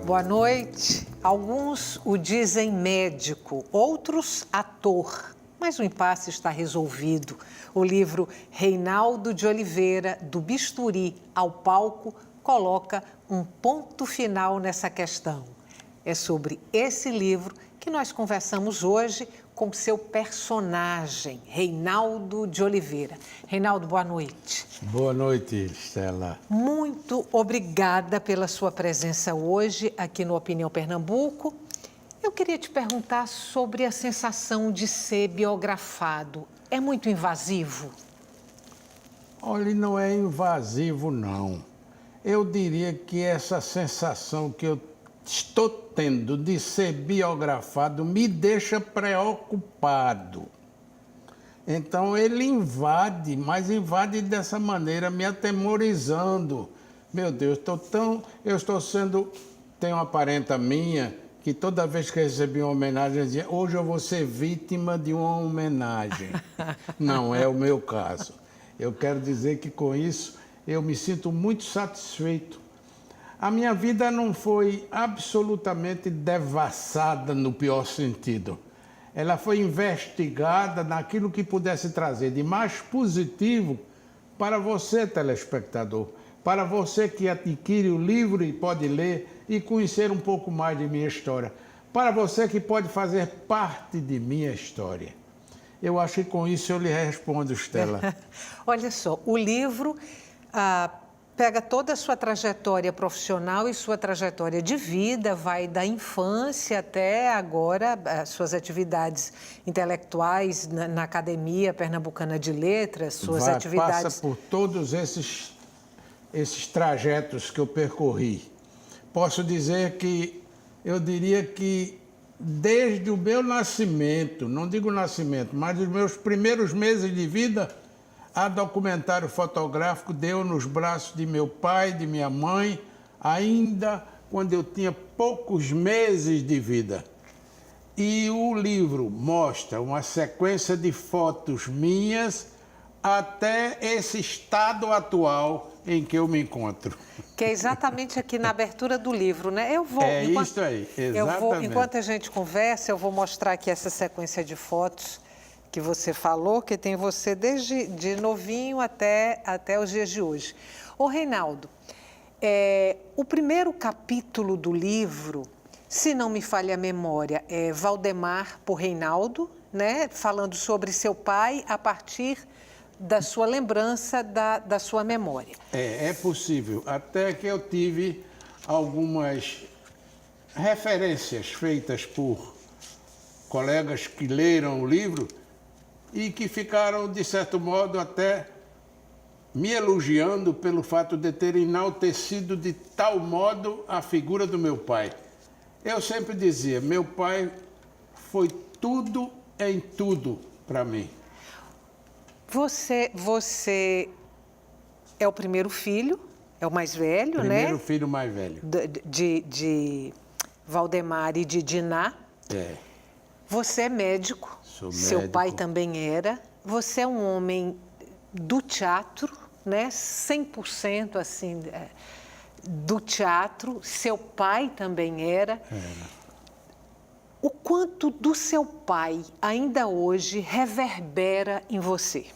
Boa noite. Alguns o dizem médico, outros ator. Mas o impasse está resolvido. O livro Reinaldo de Oliveira, do bisturi ao palco, coloca um ponto final nessa questão. É sobre esse livro que nós conversamos hoje com seu personagem, Reinaldo de Oliveira. Reinaldo, boa noite. Boa noite, Estela. Muito obrigada pela sua presença hoje aqui no Opinião Pernambuco. Eu queria te perguntar sobre a sensação de ser biografado. É muito invasivo? Olha, não é invasivo, não. Eu diria que essa sensação que eu estou tendo de ser biografado me deixa preocupado. Então ele invade, mas invade dessa maneira, me atemorizando. Meu Deus, tem uma parenta minha que toda vez que recebi uma homenagem, dizia, hoje eu vou ser vítima de uma homenagem. Não é o meu caso. Eu quero dizer que com isso eu me sinto muito satisfeito. A minha vida não foi absolutamente devassada no pior sentido. Ela foi investigada naquilo que pudesse trazer de mais positivo para você, telespectador, para você que adquire o livro e pode ler e conhecer um pouco mais de minha história, para você que pode fazer parte de minha história. Eu acho que com isso eu lhe respondo, Estela. Olha só, o livro pega toda a sua trajetória profissional e sua trajetória de vida, vai da infância até agora, as suas atividades intelectuais na Academia Pernambucana de Letras, suas atividades... Passa por todos esses trajetos que eu percorri. Posso dizer que, eu diria que desde o meu nascimento, não digo nascimento, mas os meus primeiros meses de vida, há documentário fotográfico deu nos braços de meu pai, de minha mãe, ainda quando eu tinha poucos meses de vida. E o livro mostra uma sequência de fotos minhas até esse estado atual em que eu me encontro. Que é exatamente aqui na abertura do livro, né? Isso aí, exatamente. Enquanto a gente conversa, eu vou mostrar aqui essa sequência de fotos que você falou, que tem você desde de novinho até os dias de hoje. Ô, Reinaldo, o primeiro capítulo do livro, se não me falha a memória, é Valdemar por Reinaldo, né? Falando sobre seu pai a partir da sua lembrança, da sua memória. É possível. Até que eu tive algumas referências feitas por colegas que leram o livro e que ficaram, de certo modo, até me elogiando pelo fato de ter enaltecido de tal modo a figura do meu pai. Eu sempre dizia, meu pai foi tudo em tudo para mim. Você é o primeiro filho, é o mais velho, né? Primeiro filho mais velho. De Valdemar e de Diná. É. Você é médico. Sou Seu médico. pai também era. Você é um homem do teatro, né? 100% assim, do teatro. Seu pai também era. O quanto do seu pai ainda hoje reverbera em você?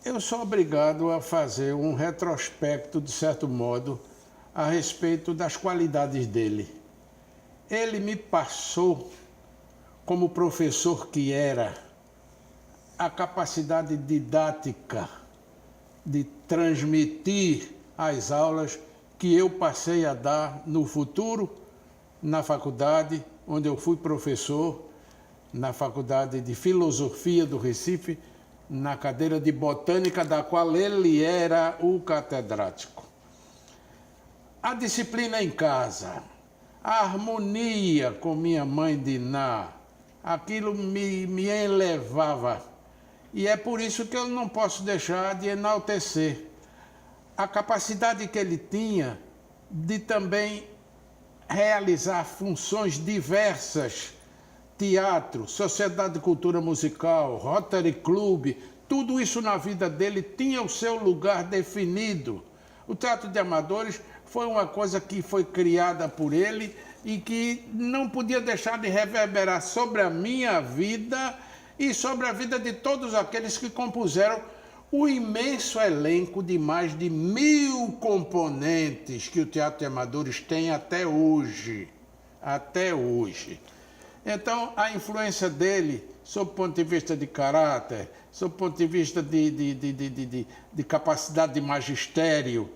Eu sou obrigado a fazer um retrospecto, de certo modo, a respeito das qualidades dele. Ele me passou, como professor que era, a capacidade didática de transmitir as aulas que eu passei a dar no futuro, na faculdade, onde eu fui professor, na Faculdade de Filosofia do Recife, na cadeira de Botânica, da qual ele era o catedrático. A disciplina em casa, a harmonia com minha mãe Diná, aquilo me elevava. E é por isso que eu não posso deixar de enaltecer a capacidade que ele tinha de também realizar funções diversas, teatro, Sociedade de Cultura Musical, Rotary Club, tudo isso na vida dele tinha o seu lugar definido. O Teatro de Amadores foi uma coisa que foi criada por ele e que não podia deixar de reverberar sobre a minha vida e sobre a vida de todos aqueles que compuseram o imenso elenco de mais de 1000 componentes que o Teatro de Amadores tem até hoje. Até hoje. Então, a influência dele, sob o ponto de vista de caráter, sob o ponto de vista de capacidade de magistério,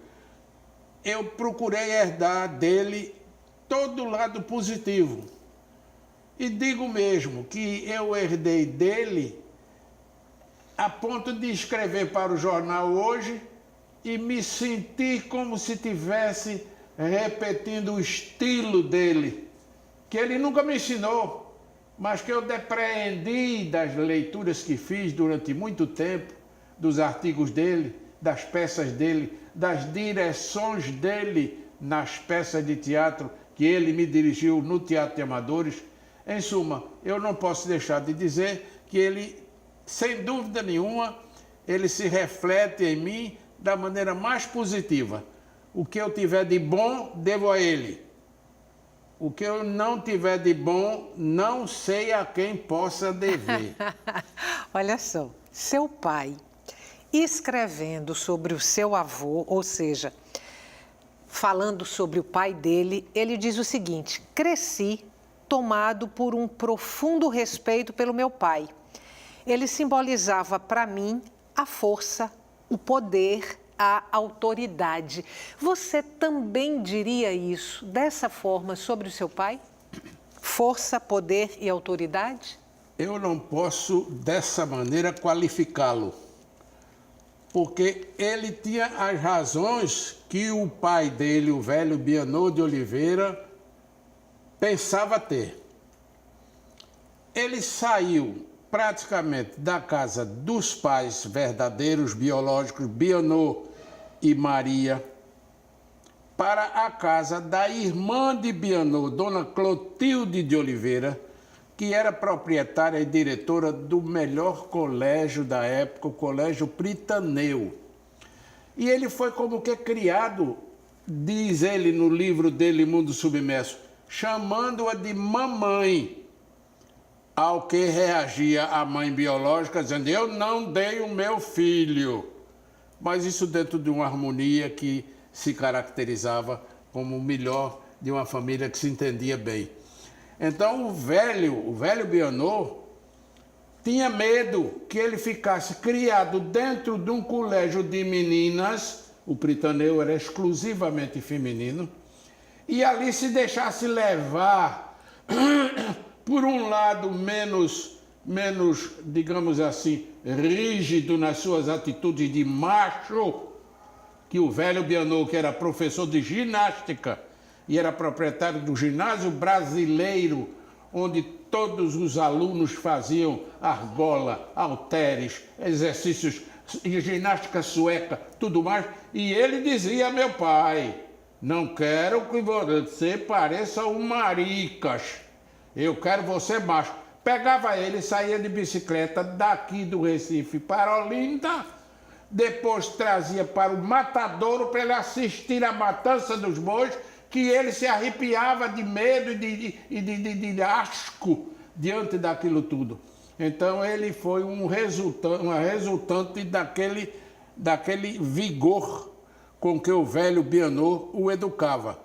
eu procurei herdar dele todo o lado positivo. E digo mesmo que eu herdei dele a ponto de escrever para o jornal hoje e me sentir como se estivesse repetindo o estilo dele, que ele nunca me ensinou, mas que eu depreendi das leituras que fiz durante muito tempo, dos artigos dele, das peças dele, das direções dele nas peças de teatro que ele me dirigiu no Teatro de Amadores. Em suma, eu não posso deixar de dizer que ele, sem dúvida nenhuma, ele se reflete em mim da maneira mais positiva. O que eu tiver de bom, devo a ele. O que eu não tiver de bom, não sei a quem possa dever. Olha só, seu pai, escrevendo sobre o seu avô, ou seja, falando sobre o pai dele, ele diz o seguinte: cresci tomado por um profundo respeito pelo meu pai. Ele simbolizava para mim a força, o poder, a autoridade. Você também diria isso dessa forma sobre o seu pai? Força, poder e autoridade? Eu não posso dessa maneira qualificá-lo, porque ele tinha as razões que o pai dele, o velho Bianot de Oliveira, pensava ter. Ele saiu praticamente da casa dos pais verdadeiros, biológicos, Bianot e Maria, para a casa da irmã de Bianot, Dona Clotilde de Oliveira, que era proprietária e diretora do melhor colégio da época, o Colégio Pritaneu. E ele foi como que criado, diz ele no livro dele, Mundo Submerso, chamando-a de mamãe, ao que reagia a mãe biológica, dizendo: eu não dei o meu filho. Mas isso dentro de uma harmonia que se caracterizava como o melhor de uma família que se entendia bem. Então o velho Bianot tinha medo que ele ficasse criado dentro de um colégio de meninas, o Pritaneu era exclusivamente feminino, e ali se deixasse levar por um lado menos, digamos assim, rígido nas suas atitudes de macho, que o velho Bianot, que era professor de ginástica e era proprietário do ginásio brasileiro, onde todos os alunos faziam argola, halteres, exercícios, ginástica sueca, tudo mais, e ele dizia a meu pai: não quero que você pareça um maricas, eu quero você macho. Pegava ele e saía de bicicleta daqui do Recife para Olinda, depois trazia para o matadouro para ele assistir a matança dos bois, que ele se arrepiava de medo e de asco diante daquilo tudo. Então ele foi uma resultante daquele vigor com que o velho Bianot o educava.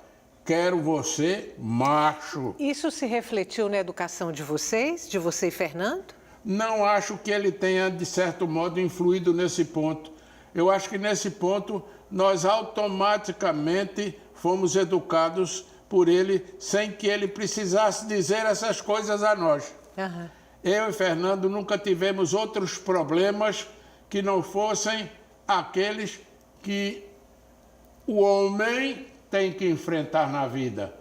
Quero você macho. Isso se refletiu na educação de vocês, de você e Fernando? Não acho que ele tenha, de certo modo, influído nesse ponto. Eu acho que nesse ponto nós automaticamente fomos educados por ele sem que ele precisasse dizer essas coisas a nós. Uhum. Eu e Fernando nunca tivemos outros problemas que não fossem aqueles que o homem tem que enfrentar na vida.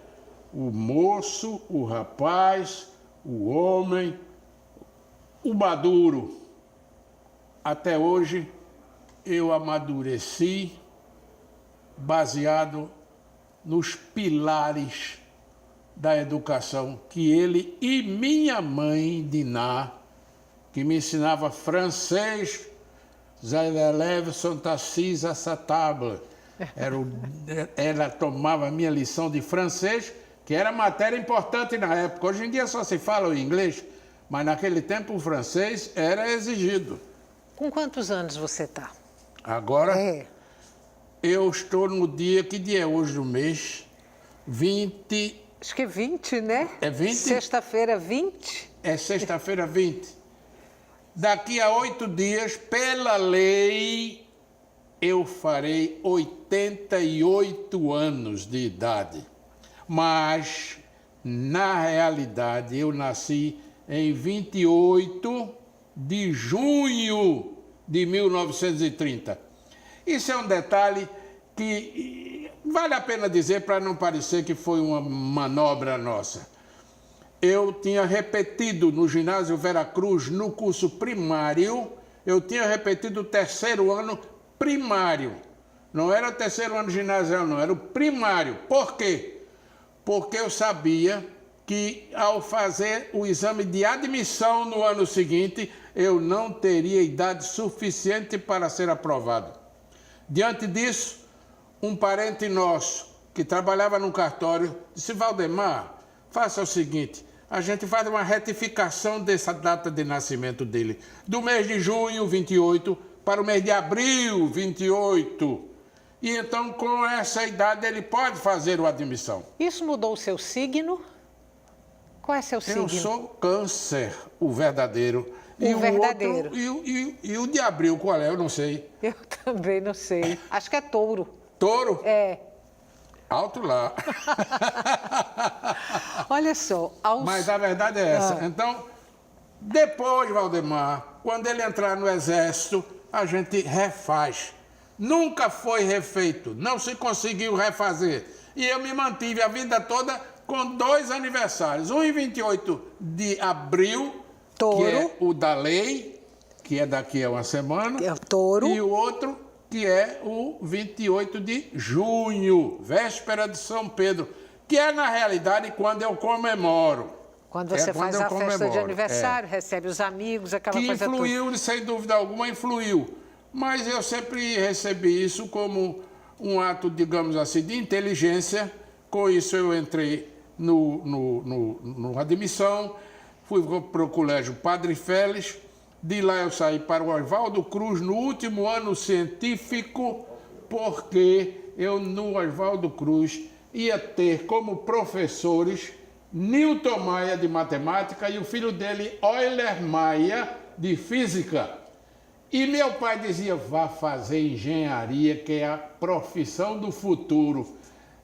O moço, o rapaz, o homem, o maduro. Até hoje eu amadureci baseado nos pilares da educação que ele e minha mãe, Diná, que me ensinava francês, les élèves sont assis à sa table, Ela tomava a minha lição de francês, que era matéria importante na época. Hoje em dia só se fala o inglês, mas naquele tempo o francês era exigido. Com quantos anos você está? Agora, eu estou no dia, que dia é hoje do mês? 20... Acho que é 20, né? É 20? Sexta-feira 20? É sexta-feira 20. Daqui a 8 dias, pela lei, eu farei 88 anos de idade. Mas, na realidade, eu nasci em 28 de junho de 1930. Isso é um detalhe que vale a pena dizer para não parecer que foi uma manobra nossa. Eu tinha repetido no ginásio Veracruz, no curso primário, eu tinha repetido o 3º ano primário. Não era o 3º ano ginasial, não, era o primário. Por quê? Porque eu sabia que ao fazer o exame de admissão no ano seguinte, eu não teria idade suficiente para ser aprovado. Diante disso, um parente nosso, que trabalhava num cartório, disse: Valdemar, faça o seguinte, a gente faz uma retificação dessa data de nascimento dele, do mês de junho, 28, para o mês de abril, 28. E então, com essa idade, ele pode fazer a admissão. Isso mudou o seu signo? Qual é seu signo? Eu sou Câncer, o verdadeiro. O verdadeiro. E o de abril, qual é? Eu não sei. Eu também não sei. Acho que é touro. Touro? É. Alto lá. Olha só. Mas a verdade é essa. Então, depois, Valdemar, quando ele entrar no exército, a gente refaz. Nunca foi refeito, não se conseguiu refazer. E eu me mantive a vida toda com 2 aniversários. Um em 28 de abril, Touro. que é o da lei, que é daqui a uma semana. É o touro. E o outro, que é o 28 de junho, véspera de São Pedro, que é, na realidade, quando eu comemoro. Quando você faz a festa de aniversário, recebe os amigos, aquela coisa toda. Que influiu, sem dúvida alguma, influiu. Mas eu sempre recebi isso como um ato, digamos assim, de inteligência. Com isso eu entrei no admissão, fui para o colégio Padre Félix, de lá eu saí para o Oswaldo Cruz no último ano científico, porque eu no Oswaldo Cruz ia ter como professores Newton Maia de matemática e o filho dele Euler Maia de física. E meu pai dizia: vá fazer engenharia, que é a profissão do futuro.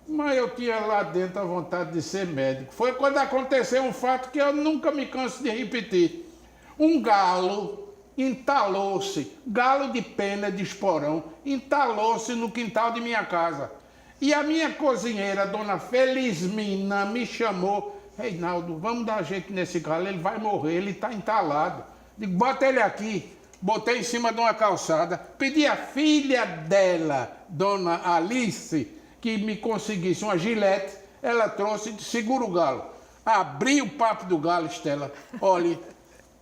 Mas eu tinha lá dentro a vontade de ser médico. Foi quando aconteceu um fato que eu nunca me canso de repetir. Um galo entalou-se, galo de pena de esporão, entalou-se no quintal de minha casa. E a minha cozinheira, dona Felizmina, me chamou: Reinaldo, vamos dar jeito nesse galo, ele vai morrer, ele está entalado. Digo: bota ele aqui. Botei em cima de uma calçada, pedi à filha dela, dona Alice, que me conseguisse uma gilete. Ela trouxe e disse: segura o galo. Abri o papo do galo, Estela. Olha,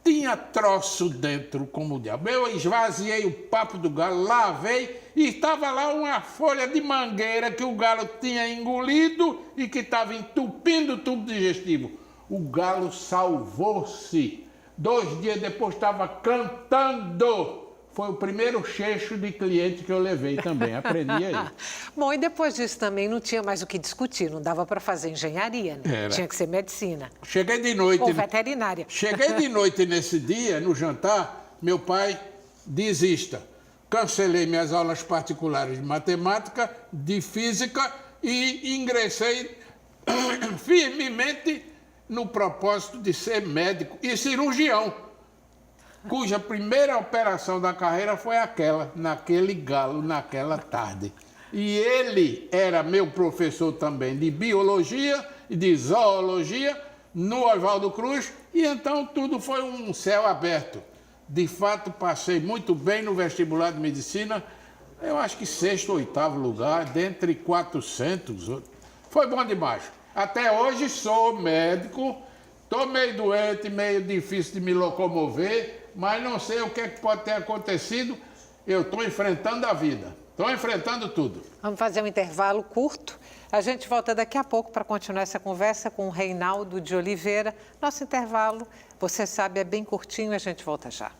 tinha troço dentro como o diabo. Eu esvaziei o papo do galo, lavei e estava lá uma folha de mangueira que o galo tinha engolido e que estava entupindo o tubo digestivo. O galo salvou-se. 2 dias depois estava cantando. Foi o primeiro checho de cliente que eu levei também. Aprendi aí. Bom, e depois disso também não tinha mais o que discutir. Não dava para fazer engenharia, né? Era. Tinha que ser medicina. Cheguei de noite. Ou veterinária. Cheguei de noite nesse dia, no jantar, meu pai: desista. Cancelei minhas aulas particulares de matemática, de física e ingressei firmemente no propósito de ser médico e cirurgião, cuja primeira operação da carreira foi aquela, naquele galo, naquela tarde. E ele era meu professor também de biologia e de zoologia no Oswaldo Cruz, e então tudo foi um céu aberto. De fato, passei muito bem no vestibular de medicina, eu acho que 6º ou 8º lugar, dentre 400. Foi bom demais. Até hoje sou médico, estou meio doente, meio difícil de me locomover, mas não sei o que é que pode ter acontecido, eu estou enfrentando a vida. Estou enfrentando tudo. Vamos fazer um intervalo curto. A gente volta daqui a pouco para continuar essa conversa com o Reinaldo de Oliveira. Nosso intervalo, você sabe, é bem curtinho e a gente volta já.